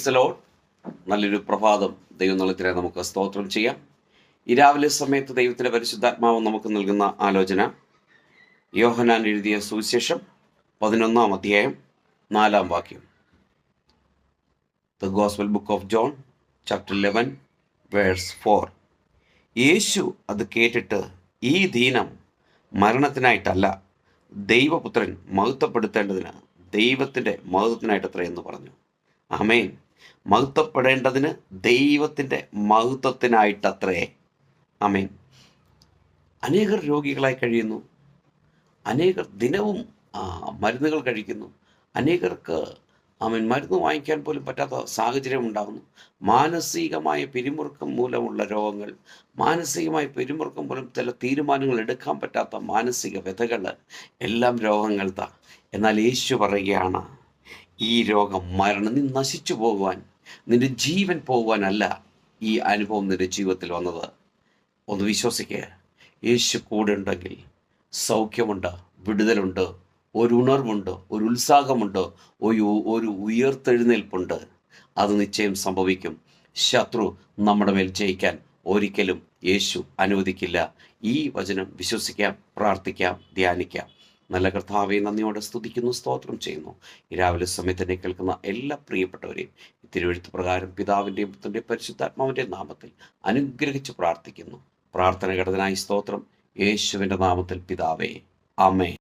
Praise the Lord. നല്ലൊരു പ്രഭാതം ദൈവം നൽകിയ നമുക്ക് സ്തോത്രം ചെയ്യാം. ഈ രാവിലെ സമയത്ത് ദൈവത്തിൻ്റെ പരിശുദ്ധാത്മാവ് നമുക്ക് നൽകുന്ന ആലോചന യോഹന്നാൻ എഴുതിയ സുവിശേഷം 11-ാം അധ്യായം 4-ാം വാക്യം. The gospel book of John chapter 11 verse 4. യേശു അത് കേട്ടിട്ട്, ഈ ദീനം മരണത്തിനായിട്ടല്ല, ദൈവപുത്രൻ മഹത്വപ്പെടുത്തേണ്ടതിന് ദൈവത്തിൻ്റെ മഹത്വത്തിനായിട്ടത്ര എന്ന് പറഞ്ഞു. ആമേൻ. മഹത്വപ്പെടേണ്ടതിന് ദൈവത്തിൻ്റെ മഹത്വത്തിനായിട്ടത്രേ. ആമേൻ. അനേകർ രോഗികളായി കഴിയുന്നു, അനേകർ ദിനവും മരുന്നുകൾ കഴിക്കുന്നു, അനേകർക്ക് മരുന്ന് വാങ്ങിക്കാൻ പോലും പറ്റാത്ത സാഹചര്യം ഉണ്ടാകുന്നു. മാനസികമായ പിരിമുറുക്കം മൂലമുള്ള രോഗങ്ങൾ, മാനസികമായ പിരിമുറുക്കം മൂലം ചില തീരുമാനങ്ങൾ എടുക്കാൻ പറ്റാത്ത മാനസിക വ്യഥകൾ എല്ലാം രോഗങ്ങൾ താ. എന്നാൽ യേശു പറയുകയാണ്, ഈ രോഗം മരണം, നീ നശിച്ചു പോകുവാൻ, നിന്റെ ജീവൻ പോകുവാനല്ല ഈ അനുഭവം നിന്റെ ജീവിതത്തിൽ വന്നത്. ഒന്ന് വിശ്വസിക്കുക. യേശു കൂടെ ഉണ്ടെങ്കിൽ സൗഖ്യമുണ്ട്, വിടുതലുണ്ട്, ഒരു ഉണർവുണ്ട്, ഒരു ഉത്സാഹമുണ്ട്, ഒരു ഉയർത്തെഴുന്നേൽപ്പുണ്ട്. അത് നിശ്ചയം സംഭവിക്കും. ശത്രു നമ്മുടെ മേൽ ജയിക്കാൻ ഒരിക്കലും യേശു അനുവദിക്കില്ല. ഈ വചനം വിശ്വസിക്കാം, പ്രാർത്ഥിക്കാം, ധ്യാനിക്കാം. നല്ല കർത്താവെ, നന്ദിയോടെ സ്തുതിക്കുന്നു, സ്തോത്രം ചെയ്യുന്നു. ഈ രാവിലെ സമയത്ത് കേൾക്കുന്ന എല്ലാ പ്രിയപ്പെട്ടവരെയും തിരുവെഴുത്ത് പ്രകാരം പിതാവിൻ്റെയും പുത്രൻ്റെയും പരിശുദ്ധാത്മാവിൻ്റെ നാമത്തിൽ അനുഗ്രഹിച്ച് പ്രാർത്ഥിക്കുന്നു. പ്രാർത്ഥന ഘടനായി സ്തോത്രം, യേശുവിൻ്റെ നാമത്തിൽ പിതാവേ, ആമേൻ.